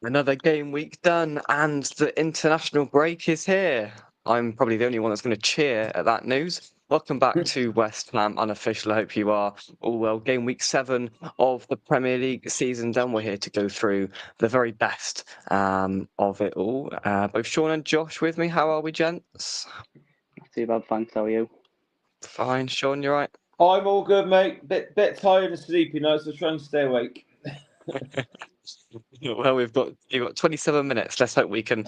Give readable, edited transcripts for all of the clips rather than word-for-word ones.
Another game week done, and the international break is here. I'm probably the only one that's going to cheer at that news. Welcome back to West Ham Unofficial. I hope you are all well. Game week 7 of the Premier League season done. We're here to go through the very best of it all. Both Sean and Josh with me. How are we, gents? Not too bad, thanks. How are you? Fine. Sean, you right? I'm all good, mate. Bit tired and sleepy now, so try and stay awake. Well, you've got 27 minutes. Let's hope we can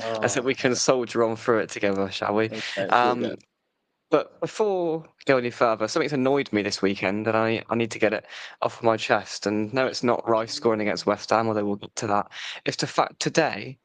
soldier on through it together, shall we? Okay, But before we go any further, something's annoyed me this weekend, and I need to get it off my chest. And no, it's not Rice scoring against West Ham, although we'll get to that. It's the fact today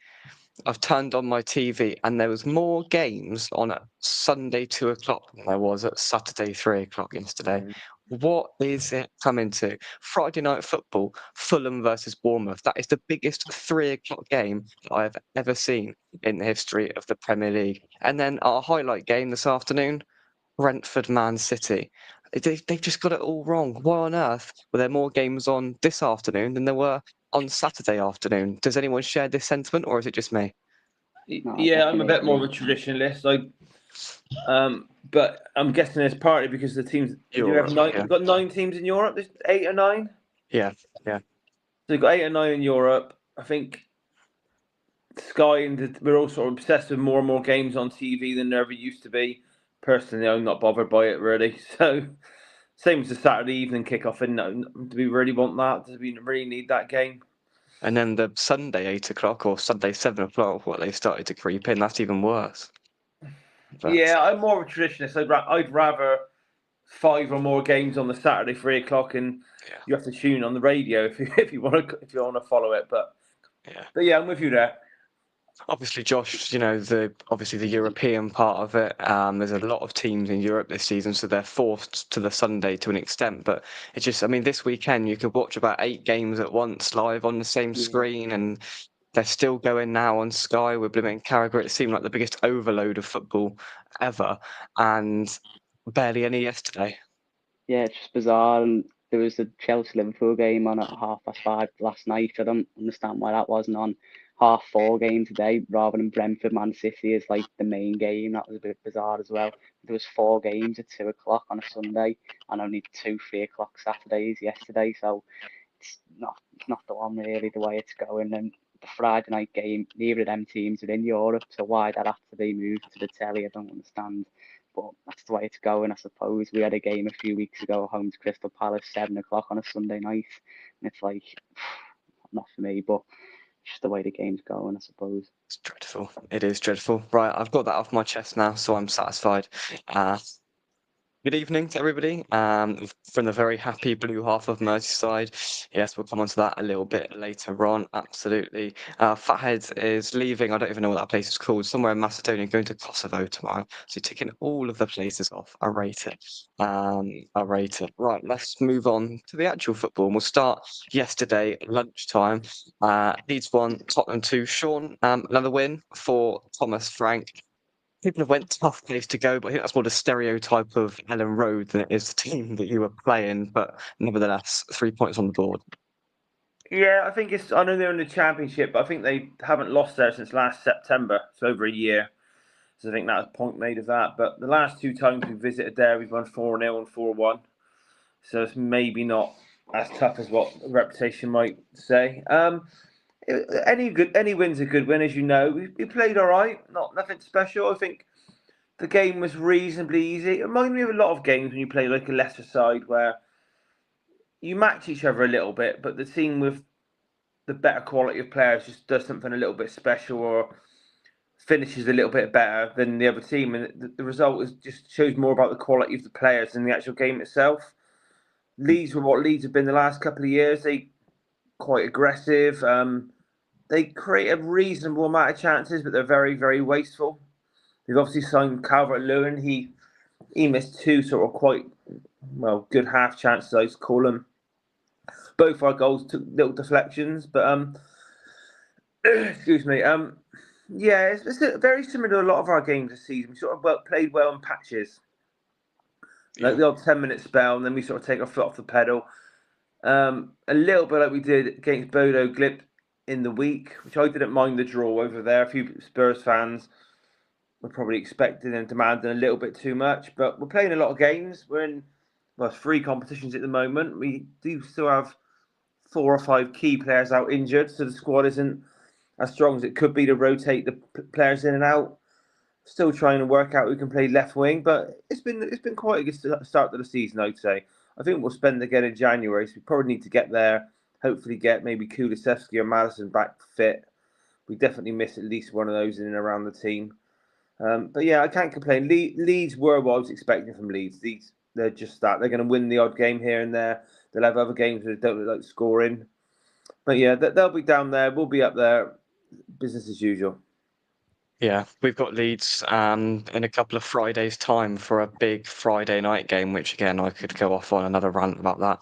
I've turned on my TV and there was more games on at Sunday 2 o'clock than there was at Saturday 3 o'clock yesterday. What is it coming to? Friday night football, Fulham versus Bournemouth. That is the biggest 3 o'clock game that I have ever seen in the history of the Premier League. And then our highlight game this afternoon, Brentford Man City. They've just got it all wrong. Why on earth were there more games on this afternoon than there were on Saturday afternoon? Does anyone share this sentiment, or is it just me? Yeah, I'm a bit more of a traditionalist. But I'm guessing it's partly because the teams. Europe, You've got 9 teams in Europe. There's 8 or 9. Yeah. So you've got 8 or 9 in Europe. I think Sky and we're all sort of obsessed with more and more games on TV than there ever used to be. Personally, I'm not bothered by it really. So same as the Saturday evening kickoff. And do we really want that? Do we really need that game? And then the Sunday 8 o'clock or Sunday 7 o'clock, what they've started to creep in, that's even worse. But... Yeah, I'm more of a traditionalist. I'd rather 5 or more games on the Saturday 3 o'clock, and you have to tune on the radio if you want to follow it. But yeah, I'm with you there. Obviously, Josh, the European part of it, there's a lot of teams in Europe this season, so they're forced to the Sunday to an extent. But it's just, this weekend you could watch about 8 games at once live on the same screen, and they're still going now on Sky with blooming Carragher. It seemed like the biggest overload of football ever, and barely any yesterday. Yeah, it's just bizarre. And there was the Chelsea-Liverpool game on at 5:30 last night. I don't understand why that wasn't on 4:30 game today rather than Brentford Man City is like the main game. That was a bit bizarre as well. There was 4 games at 2 o'clock on a Sunday and only 2 3 o'clock Saturdays yesterday. So it's not the one really the way it's going. And the Friday night game, neither of them teams are in Europe, so why that has to be moved to the telly, I don't understand. But that's the way it's going, I suppose. We had a game a few weeks ago, home to Crystal Palace, 7 o'clock on a Sunday night, and it's like, not for me, but just the way the game's going, I suppose. It's dreadful. It is dreadful. Right, I've got that off my chest now, so I'm satisfied. Good evening to everybody from the very happy blue half of Merseyside. Yes, we'll come on to that a little bit later on, absolutely. Fathead is leaving, I don't even know what that place is called, somewhere in Macedonia, going to Kosovo tomorrow. So ticking all of the places off. I rate it. I rate it. Right, let's move on to the actual football. And we'll start yesterday, lunchtime. Leeds 1, Tottenham 2. Sean, another win for Thomas Frank. People have went tough place to go, but I think that's more the stereotype of Ellen Road than it is the team that you were playing. But nevertheless, 3 points on the board. Yeah, I think I know they're in the Championship, but I think they haven't lost there since last September. It's over a year. So I think that's a point made of that. But the last 2 times we visited there, we've won 4-0 and 4-1. So it's maybe not as tough as what the reputation might say. Any win's a good win, as you know. We played all right, nothing special. I think the game was reasonably easy. It reminded me of a lot of games when you play like a lesser side where you match each other a little bit, but the team with the better quality of players just does something a little bit special or finishes a little bit better than the other team, and the result just shows more about the quality of the players than the actual game itself. Leeds were what Leeds have been the last couple of years. They quite aggressive. They create a reasonable amount of chances, but they're very, very wasteful. They've obviously signed Calvert-Lewin. He missed 2 sort of quite good half chances, I call them. Both our goals took little deflections, but excuse me. Yeah, it's very similar to a lot of our games this season. We sort of played well in patches, like the odd 10-minute spell, and then we sort of take our foot off the pedal. A little bit like we did against Bodo Glimt in the week, which I didn't mind the draw over there. A few Spurs fans were probably expecting and demanding a little bit too much, but we're playing a lot of games. We're in 3 competitions at the moment. We do still have 4 or 5 key players out injured, so the squad isn't as strong as it could be to rotate the players in and out. Still trying to work out who can play left wing, but it's been quite a good start to the season, I'd say. I think we'll spend again in January, so we probably need to get there. Hopefully, get maybe Kulusevski or Madison back fit. We definitely miss at least one of those in and around the team. But yeah, I can't complain. Leeds were what I was expecting from Leeds. They're just that. They're going to win the odd game here and there. They'll have other games where they don't look like scoring. But yeah, they'll be down there. We'll be up there. Business as usual. Yeah, we've got Leeds in a couple of Fridays' time for a big Friday night game, which again I could go off on another rant about that.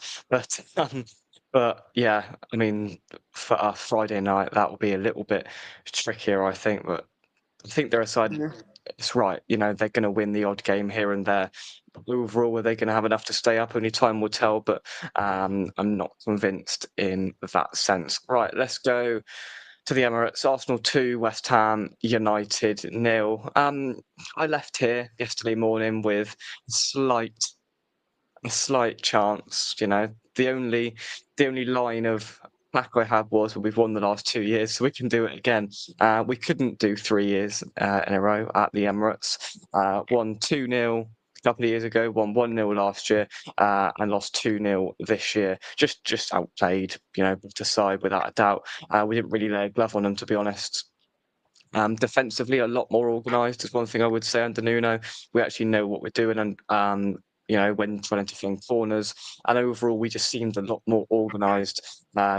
But yeah, I mean, for a Friday night that will be a little bit trickier, I think. But I think they're a side. It's right, they're going to win the odd game here and there. But overall, are they going to have enough to stay up? Only time will tell. But I'm not convinced in that sense. Right, let's go to the Emirates. Arsenal 2, West Ham United 0. I left here yesterday morning with a slight chance. The only line of back I had was, we've won the last 2 years, so we can do it again. We couldn't do 3 years in a row at the Emirates. Won 2-0 a couple of years ago, won 1-0 last year, and lost 2-0 this year. Just outplayed, to side without a doubt. We didn't really lay a glove on them, to be honest. Defensively, a lot more organised is one thing I would say under Nuno. We actually know what we're doing, and when trying to defend corners, and overall we just seemed a lot more organised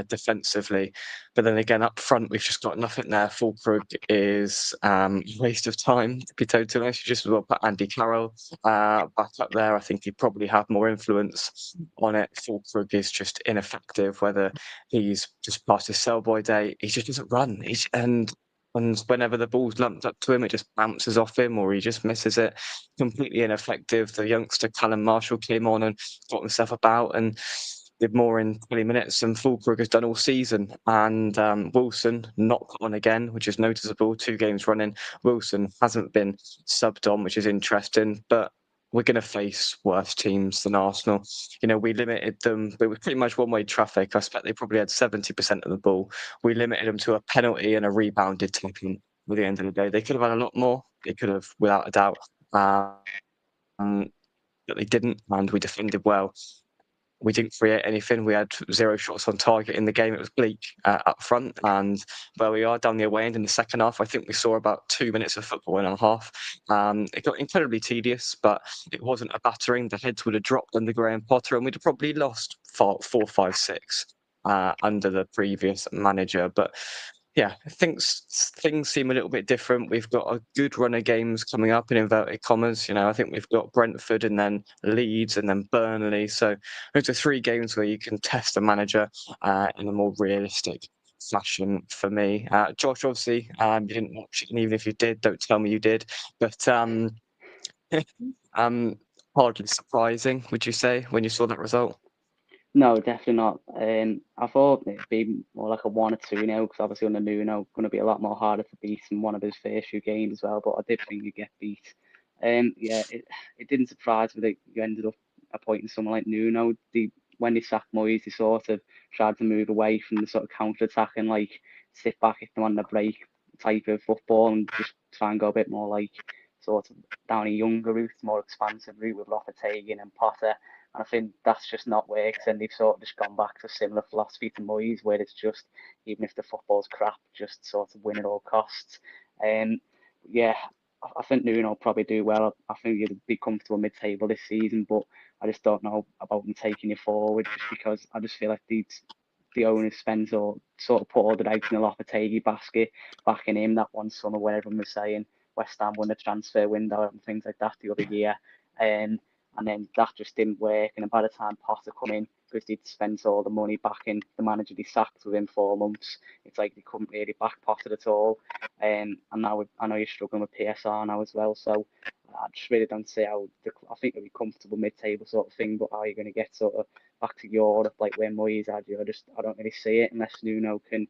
defensively. But then again, up front we've just got nothing there. Fulkrug is a waste of time, to be totally honest. You just as well put Andy Carroll back up there. I think he'd probably have more influence on it. Fulkrug is just ineffective, whether he's just past his sell-by day. He just doesn't run. And whenever the ball's lumped up to him, it just bounces off him or he just misses it. Completely ineffective. The youngster Callum Marshall came on and got himself about and did more in 20 minutes than Fulkrug has done all season. And Wilson not on again, which is noticeable. 2 games running. Wilson hasn't been subbed on, which is interesting. But we're going to face worse teams than Arsenal. We limited them. It was pretty much one-way traffic. I expect they probably had 70% of the ball. We limited them to a penalty and a rebounded tackling at the end of the day. They could have had a lot more. They could have, without a doubt. But they didn't, and we defended well. We didn't create anything. We had 0 shots on target in the game. It was bleak up front, and where we are down the away end in the second half, I think we saw about 2 minutes of football in a half. It got incredibly tedious, but it wasn't a battering. The heads would have dropped under Graham Potter, and we'd have probably lost 4, 5, 6 under the previous manager. But yeah, things seem a little bit different. We've got a good run of games coming up in inverted commas. I think we've got Brentford and then Leeds and then Burnley. So those are 3 games where you can test a manager in a more realistic fashion for me. Josh, obviously, you didn't watch it, and even if you did, don't tell me you did. But hardly surprising, would you say, when you saw that result? No, definitely not. I thought it'd be more like a 1 or 2 because obviously under Nuno, going to be a lot more harder to beat in one of his first few games as well. But I did think you'd get beat. Yeah, it didn't surprise me that you ended up appointing someone like Nuno. When they sacked Moyes, they sort of tried to move away from the sort of counter attack and like sit back if they want to break type of football and just try and go a bit more like sort of down a younger route, more expansive route with Lopetegui and Potter. And I think that's just not worked, and they've sort of just gone back to a similar philosophy to Moyes, where it's just, even if the football's crap, just sort of win at all costs. Yeah, I think Nuno will probably do well. I think he'll be comfortable mid-table this season, but I just don't know about them taking it forward, just because I just feel like the owners spent or sort of put all the eggs in the Lopetegui basket, backing him that one summer when everyone was saying West Ham won the transfer window and things like that the other year. And then that just didn't work. And then by the time Potter come in, because they'd spent all the money backing the manager they sacked within 4 months, it's like they couldn't really back Potter at all. And now I know you're struggling with PSR now as well. So I just really don't see how. I think it'll be comfortable mid-table sort of thing, but how you're going to get sort of back to Europe like where Moyes had you, I don't really see it unless Nuno can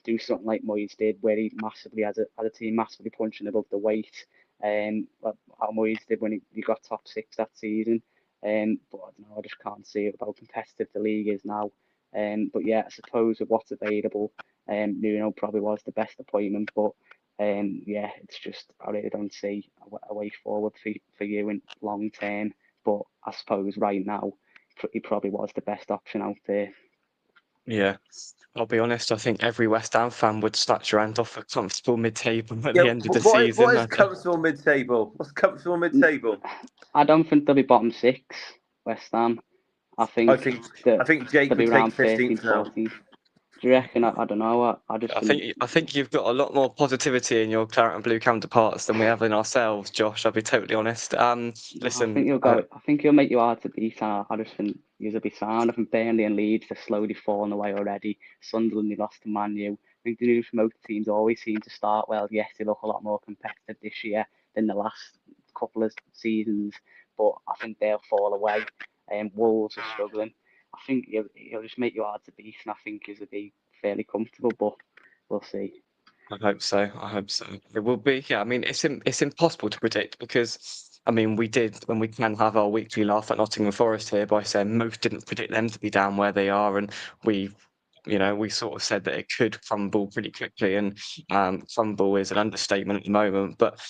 do something like Moyes did, where he massively had a team massively punching above the weight, like how Moyes did when he got top 6 that season. But I don't know, I just can't see it, how competitive the league is now. But yeah, I suppose with what's available, Nuno probably was the best appointment, but yeah, it's just I really don't see a way forward for you in long term. But I suppose right now he probably was the best option out there. Yeah, I'll be honest. I think every West Ham fan would snatch your hand off a comfortable mid-table at Yeah, the end of the what season. is comfortable mid-table? What's comfortable mid-table? I don't think they'll be bottom 6, West Ham. I I think think that Jake they'll be would take around 13, 15th now. 14. Do you reckon? I don't know. I just I think you've got a lot more positivity in your claret and blue counterparts than we have in ourselves, Josh. I'll be totally honest. Listen, I think he'll make you hard to beat. I just think you'll be sound. I think Burnley and Leeds are slowly falling away already. Sunderland, they lost to Man U. I think the new promoted teams always seem to start well. Yes, they look a lot more competitive this year than the last couple of seasons, but I think they'll fall away. Wolves are struggling. I think he'll just make you hard to beat, and I think he'll be fairly comfortable, but we'll see. I hope so. I hope so. It will be. Yeah, I mean, it's impossible to predict because I mean, we did when we can have our weekly laugh at Nottingham Forest here by saying most didn't predict them to be down where they are, and we, we sort of said that it could crumble pretty quickly, and crumble is an understatement at the moment, but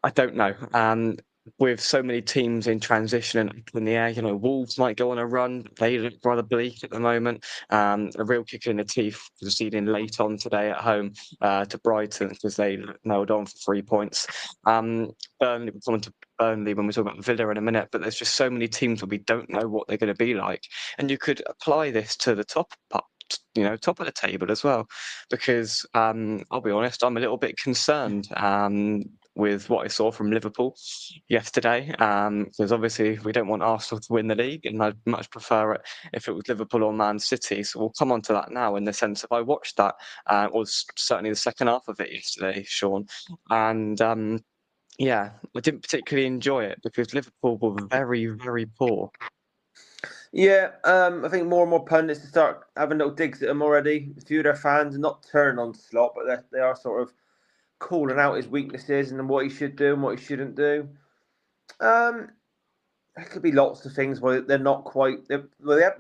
I don't know. With so many teams in transition and up in the air, Wolves might go on a run. They look rather bleak at the moment. A real kick in the teeth conceding late on today at home to Brighton because they nailed on for 3 points. Burnley, we'll come on to Burnley when we talk about Villa in a minute, but there's just so many teams where we don't know what they're going to be like. And you could apply this to the top of the table as well, because I'll be honest, I'm a little bit concerned with what I saw from Liverpool yesterday, because obviously we don't want Arsenal to win the league, and I'd much prefer it if it was Liverpool or Man City. So we'll come on to that now in the sense of I watched that, was certainly the second half of it yesterday, Sean, and yeah, I didn't particularly enjoy it because Liverpool were very, very poor. Yeah, I think more and more pundits start having little digs at him already. A few of their fans are not turning on Slot, but they are sort of calling out his weaknesses and what he should do and what he shouldn't do. There could be lots of things where they're not quite. They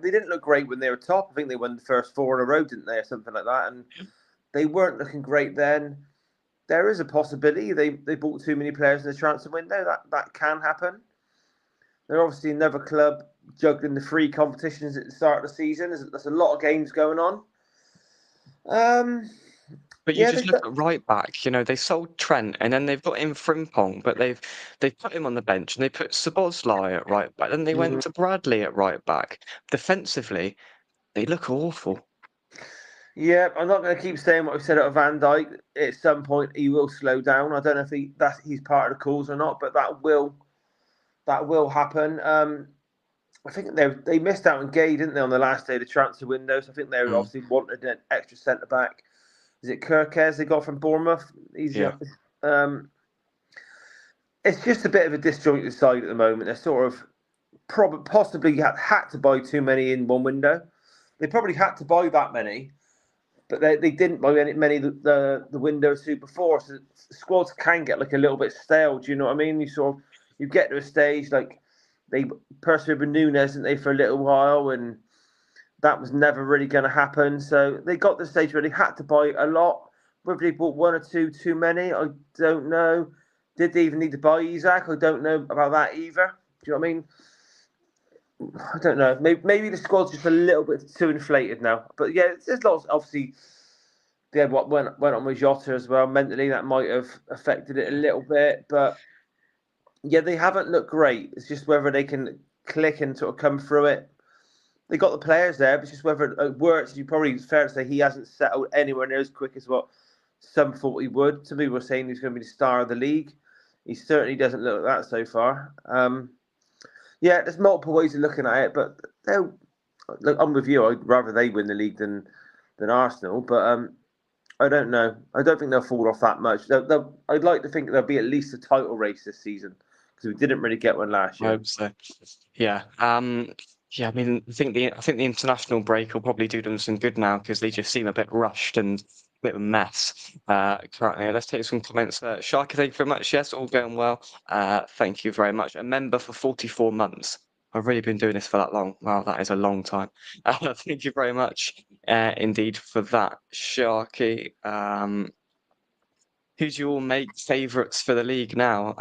didn't look great when they were top. I think they won the first 4 in a row, didn't they, or something like that? And they weren't looking great then. There is a possibility they bought too many players in the transfer window. That can happen. They're obviously another club juggling the free competitions at the start of the season. There's a lot of games going on. But you just look at right back. They sold Trent, and then they've got in Frimpong, but they've put him on the bench, and they put Szoboszlai at right back. Then they went to Bradley at right back. Defensively, they look awful. Yeah, I'm not going to keep saying what I said about Van Dijk. At some point, he will slow down. I don't know if he's part of the cause or not, but that will happen. I think they missed out on Gay, didn't they, on the last day of the transfer window? So I think they obviously wanted an extra centre back. Is it Kirkes they got from Bournemouth? Yeah. It's just a bit of a disjointed side at the moment. They're sort of possibly had to buy too many in one window. They probably had to buy that many, but they didn't buy many the window or two before. So squads can get like a little bit stale. Do you know what I mean? You get to a stage like they persevered with Nunes, didn't they, for a little while, and that was never really going to happen. So they got to the stage where they had to buy a lot. Whether they bought one or two too many, I don't know. Did they even need to buy Isaac? I don't know about that either. Do you know what I mean? I don't know. Maybe the squad's just a little bit too inflated now. But yeah, there's lots. Obviously, they had what went on with Jota as well. Mentally, that might have affected it a little bit. But yeah, they haven't looked great. It's just whether they can click and sort of come through it. They got the players there, but it's just whether it works. It's fair to say he hasn't settled anywhere near as quick as what some thought he would. Some people were saying he's going to be the star of the league. He certainly doesn't look like that so far. Yeah, there's multiple ways of looking at it, but look, I'm with you. I'd rather they win the league than Arsenal. But I don't know. I don't think they'll fall off that much. I'd like to think there'll be at least a title race this season because we didn't really get one last I year. hope so. Yeah. Yeah. I mean, I think the international break will probably do them some good now because they just seem a bit rushed and a bit of a mess currently. Let's take some comments. Sharky, thank you very much. Yes, all going well. Thank you very much. A member for 44 months. I've really been doing this for that long. Wow, that is a long time. Thank you very much indeed for that, Sharky. Who's your mate favourites for the league now?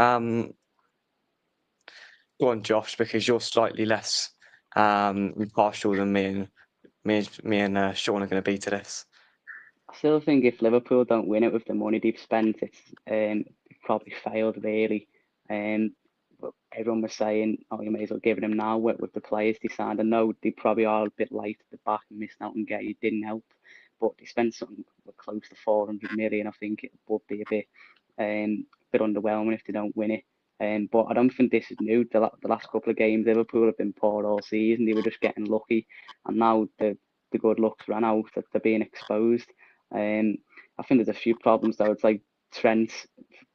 Go on, Josh, because you're slightly less impartial than me and Sean are going to be to this. I still think if Liverpool don't win it with the money they've spent, it's probably failed really. But everyone was saying, "Oh, you may as well give it them now with the players they signed." I know they probably are a bit light at the back and missing out on Gay. It didn't help, but they spent something close to 400 million. I think it would be a bit underwhelming if they don't win it. But I don't think this is new. The last couple of games, Liverpool have been poor all season. They were just getting lucky, and now the good looks ran out. That they're being exposed. I think there's a few problems though. It's like Trent,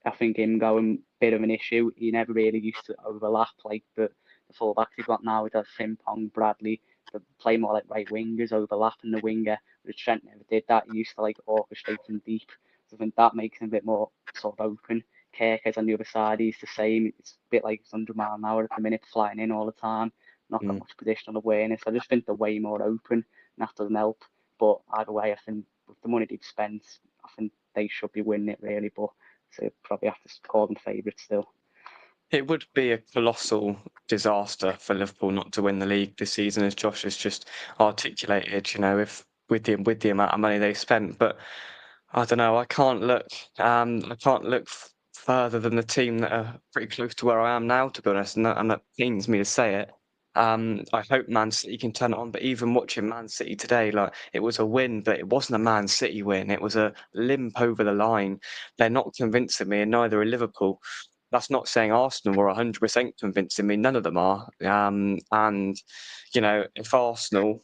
I think him going bit of an issue. He never really used to overlap like the fullbacks he's got now. He does Frimpong, Bradley. They play more like right wingers, overlapping the winger. But Trent never did that. He used to like orchestrate from deep. So I think that makes him a bit more sort of open. Kerker's on the other side. He's the same. It's a bit like 100 mile an hour at the minute, flying in all the time. Not got much positional awareness. I just think they're way more open, and that doesn't help. But either way, I think with the money they've spent, I think they should be winning it really. But so probably have to call them favourites still. It would be a colossal disaster for Liverpool not to win the league this season, as Josh has just articulated. You know, if with the amount of money they spent, but I don't know. I can't look. I can't look further than the team that are pretty close to where I am now, to be honest, and that pains me to say it. I hope Man City can turn it on, but even watching Man City today, like it was a win, but it wasn't a Man City win. It was a limp over the line. They're not convincing me, and neither are Liverpool. That's not saying Arsenal were 100% convincing me. None of them are. And you know, if Arsenal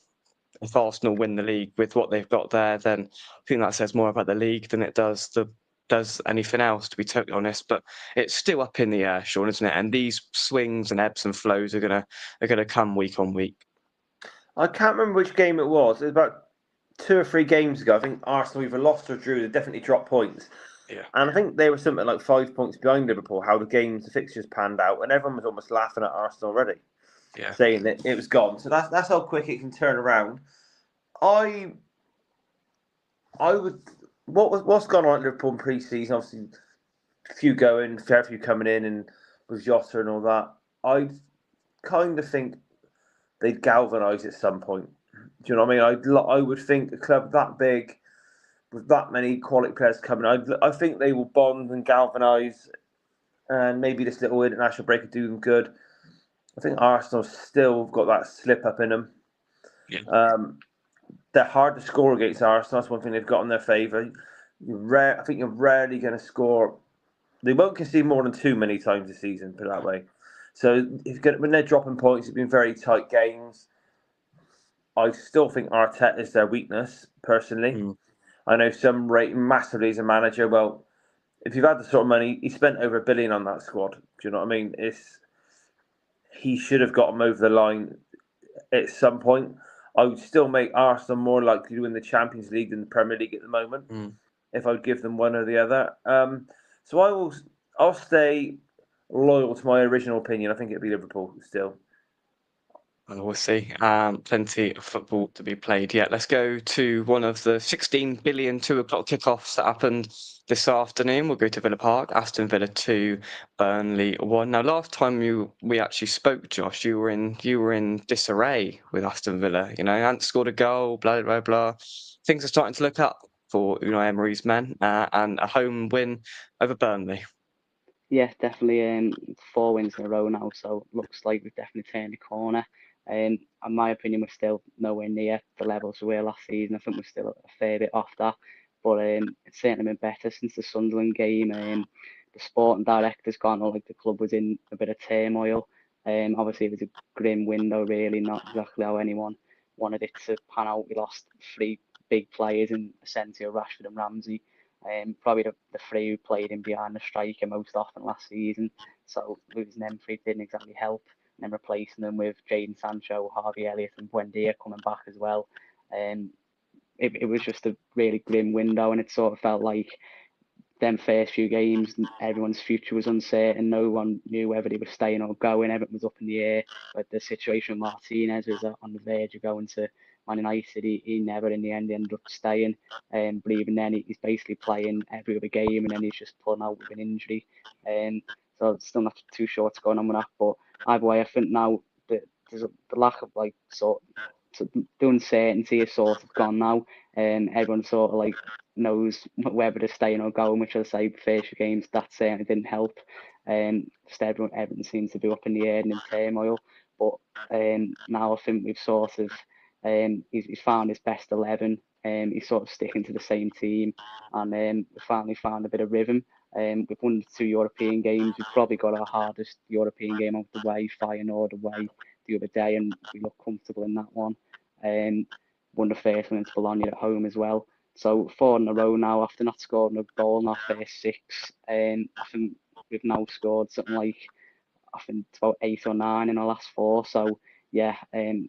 win the league with what they've got there, then I think that says more about the league than it does anything else, to be totally honest. But it's still up in the air, Sean, isn't it? And these swings and ebbs and flows are gonna come week on week. I can't remember which game it was. It was about 2 or 3 games ago. I think Arsenal either lost or drew. They definitely dropped points. Yeah. And I think they were something like 5 points behind Liverpool, how the fixtures panned out. And everyone was almost laughing at Arsenal already, Yeah. saying that it was gone. So that's how quick it can turn around. I would. What's gone on at Liverpool in pre-season? Obviously, a few going, fair few coming in, and with Jota and all that. I kind of think they'd galvanise at some point. Do you know what I mean? I would think a club that big, with that many quality players coming, I think they will bond and galvanise, and maybe this little international break would do them good. I think Arsenal still got that slip up in them. Yeah. They're hard to score against Arsenal. That's one thing they've got in their favour. I think you're rarely going to score. They won't concede more than 2 many times this season, put it that way. So when they're dropping points, it's been very tight games. I still think Arteta is their weakness, personally. I know some rate him massively as a manager. Well, if you've had the sort of money, he spent over $1 billion on that squad. Do you know what I mean? He should have got him over the line at some point. I would still make Arsenal more likely to win the Champions League than the Premier League at the moment, if I would give them one or the other. So I'll stay loyal to my original opinion. I think it'll be Liverpool still. Well, we'll see. Plenty of football to be played yet. Let's go to one of the 16 billion 2 o'clock kickoffs that happened this afternoon. We'll go to Villa Park. Aston Villa 2, Burnley 1. Now, last time we actually spoke, Josh, you were in disarray with Aston Villa. You know, hadn't scored a goal, blah blah blah. Things are starting to look up for Unai Emery's men, and a home win over Burnley. Yeah, definitely 4 wins in a row now, so looks like we've definitely turned the corner. In my opinion, we're still nowhere near the levels we were last season. I think we're still a fair bit off that, but it's certainly been better since the Sunderland game. The sporting director's gone, or like the club was in a bit of turmoil. Obviously it was a grim window, really, not exactly how anyone wanted it to pan out. We lost 3 big players in Asensio, Rashford and Ramsey. Probably the three who played in behind the striker most often last season. So losing them three didn't exactly help. And then replacing them with Jadon Sancho, Harvey Elliott and Buendia coming back as well. It was just a really grim window, and it sort of felt like them first few games, everyone's future was uncertain. No one knew whether they were staying or going. Everything was up in the air. But the situation with Martinez was on the verge of going to Man United. He never, in the end, ended up staying. But even then, he's basically playing every other game, and then he's just pulling out with an injury. So it's still not too sure what's going on with that. But either way, I think now that there's the lack of the uncertainty is sort of gone now, and everyone sort of knows whether they're staying or going, which I say first few games that certainly didn't help. Just everyone seems to be up in the air and in turmoil. But now I think we've sort of he's found his best 11. He's sort of sticking to the same team, and we finally found a bit of rhythm. We've won the 2 European games. We've probably got our hardest European game out the way, Feyenoord away the other day, and we look comfortable in that one. Won the first one into Bologna at home as well. So 4 in a row now after not scoring a goal in our first 6. I think we've now scored something like, I think it's about 8 or 9 in our last 4. So yeah,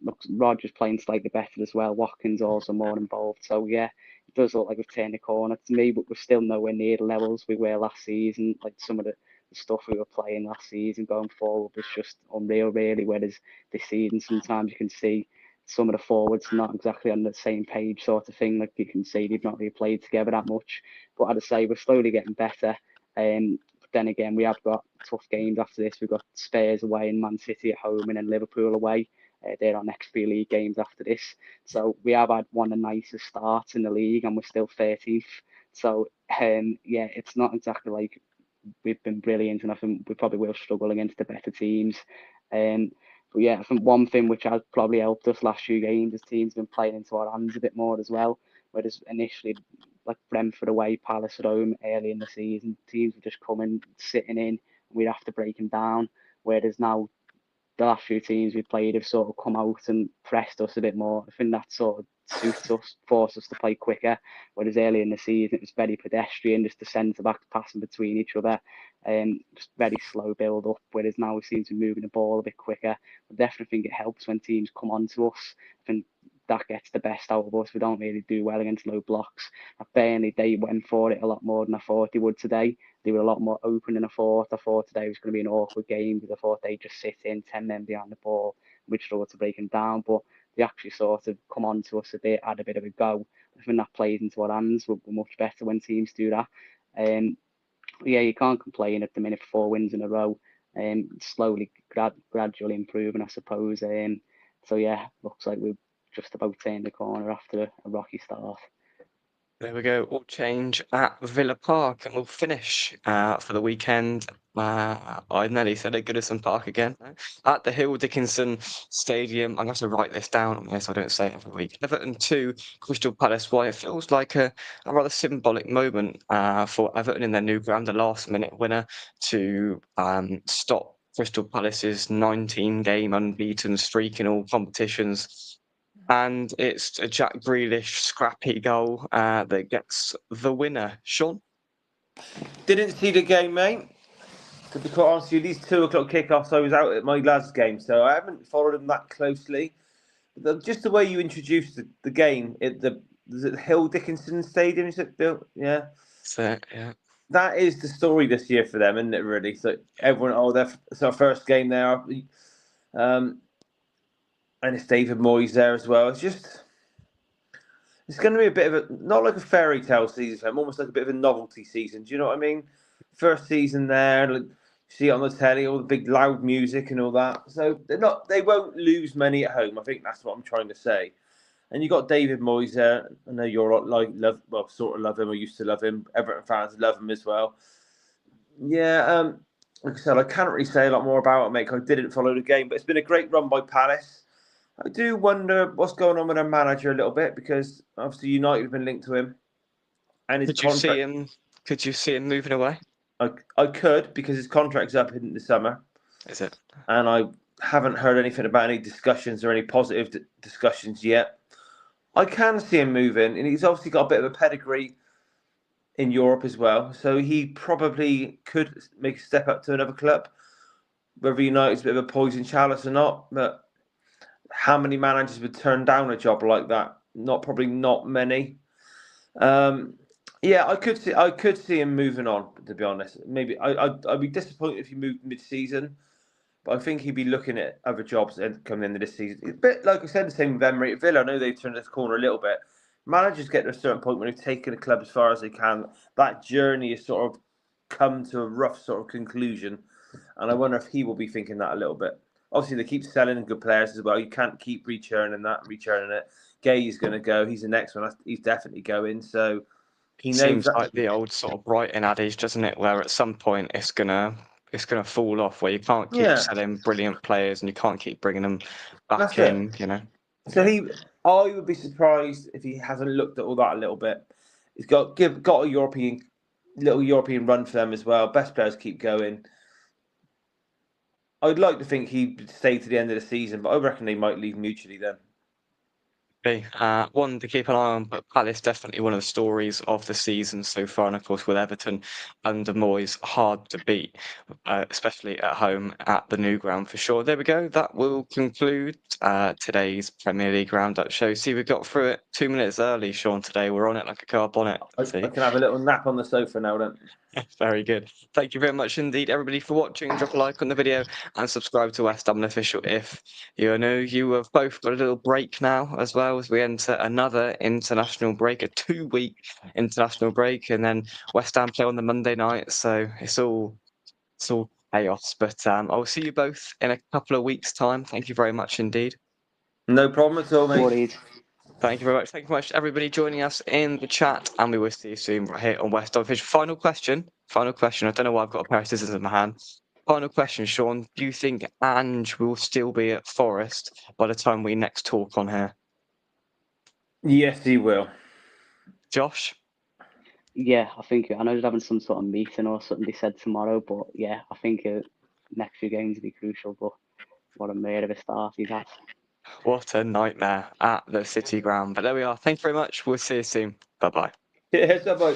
looks Rodgers playing slightly better as well. Watkins also more involved. So yeah, it does look like we've turned the corner to me, but we're still nowhere near the levels we were last season. Like some of the stuff we were playing last season going forward was just unreal, really. Whereas this season, sometimes you can see some of the forwards not exactly on the same page, sort of thing. Like you can see they've not really played together that much. But I'd say we're slowly getting better. But then again, we have got tough games after this. We've got Spurs away and Man City at home, and then Liverpool away. They're our next 3 league games after this. So we have had one of the nicest starts in the league, and we're still 13th. So yeah, it's not exactly like we've been brilliant, and I think we probably will struggle against the better teams. But yeah, I think one thing which has probably helped us last few games is teams have been playing into our hands a bit more as well. Whereas initially, like Brentford away, Palace at home early in the season, teams were just coming, sitting in, and we'd have to break them down. Whereas now the last few teams we played have sort of come out and pressed us a bit more. I think that sort of suits us, forced us to play quicker. Whereas early in the season it was very pedestrian, just the centre backs passing between each other, just very slow build up. Whereas now we seem to be moving the ball a bit quicker. I definitely think it helps when teams come on to us. I think that gets the best out of us. We don't really do well against low blocks. Burnley, they went for it a lot more than I thought they would today. They were a lot more open than I thought. I thought today was going to be an awkward game because I thought they'd just sit in 10 men behind the ball. We'd struggle to break them down, but they actually sort of come on to us a bit, had a bit of a go. I think that plays into our hands. We're much better when teams do that. Yeah, you can't complain at the minute. 4 wins in a row. Slowly, gradually improving, I suppose. So yeah, looks like we've just about turned the corner after a rocky start. There we go. All change at Villa Park, and we'll finish for the weekend. I nearly said it, Goodison Park again. At the Hill Dickinson Stadium. I'm going to have to write this down. Yes, I don't say it every week. Everton 2, Crystal Palace 1. It feels like a rather symbolic moment for Everton in their new ground, a last-minute winner to stop Crystal Palace's 19-game unbeaten streak in all competitions. And it's a Jack Grealish scrappy goal that gets the winner. Sean? Didn't see the game, mate. To be quite honest with you, these 2 o'clock kickoffs, I was out at my lad's game, so I haven't followed them that closely. Just the way you introduced the game at the Hill Dickinson Stadium, is it built? Yeah. So, yeah. That is the story this year for them, isn't it, really? So everyone, it's our first game there. And it's David Moyes there as well. It's going to be a bit of a, not like a fairy tale season, almost like a bit of a novelty season. Do you know what I mean? First season there, like, see it on the telly, all the big loud music and all that. So they won't lose many at home. I think that's what I'm trying to say. And you got David Moyes there. I know you're sort of love him or used to love him. Everton fans love him as well. Yeah, like I said, I can't really say a lot more about it, mate, because I didn't follow the game. But it's been a great run by Palace. I do wonder what's going on with their manager a little bit, because obviously United have been linked to him. And his contract. Could you see him moving away? I could, because his contract's up in the summer. Is it? And I haven't heard anything about any discussions or any positive discussions yet. I can see him moving, and he's obviously got a bit of a pedigree in Europe as well. So he probably could make a step up to another club, whether United's a bit of a poison chalice or not. But how many managers would turn down a job like that? Probably not many. Yeah, I could see him moving on. To be honest, maybe I'd be disappointed if he moved mid-season, but I think he'd be looking at other jobs coming into this season. It's a bit like I said, the same with Emery at Villa. I know they've turned this corner a little bit. Managers get to a certain point when they've taken a club as far as they can. That journey has sort of come to a rough sort of conclusion, and I wonder if he will be thinking that a little bit. Obviously, they keep selling good players as well. You can't keep rechurning it. Gay is going to go. He's the next one. He's definitely going. So he knows Seems that. like the old sort of Brighton adage, doesn't it? Where at some point it's gonna fall off, where you can't keep Yeah, selling brilliant players and you can't keep bringing them back that's in. it. You know. So I would be surprised if he hasn't looked at all that a little bit. He's got a little European run for them as well. Best players keep going. I'd like to think he'd stay to the end of the season, but I reckon they might leave mutually then. One to keep an eye on, but Palace definitely one of the stories of the season so far, and of course with Everton under Moyes, hard to beat, especially at home at the new ground for sure. There we go. That will conclude today's Premier League roundup show. See, we got through it 2 minutes early, Sean. Today we're on it like a carb on it. I See. can have a little nap on the sofa now then. Very good. Thank you very much indeed, everybody, for watching. Drop a like on the video and subscribe to West Ham Official if you're new. You have both got a little break now as well as we enter another international break, a 2-week international break, and then West Ham play on the Monday night. So it's all chaos. But I'll see you both in a couple of weeks' time. Thank you very much indeed. No problem at all, mate. Worried. Thank you very much. Thank you very much to everybody joining us in the chat, and we will see you soon right here on West Ham Official. Final question. I don't know why I've got a pair of scissors in my hand. Final question, Sean. Do you think Ange will still be at Forest by the time we next talk on here? Yes, he will. Josh? Yeah, I know he's having some sort of meeting or something they said tomorrow, but yeah, I think next few games will be crucial. But what a mare of a start he's had. What a nightmare at the City ground. But there we are. Thank you very much. We'll see you soon. Bye-bye. Cheers, bye.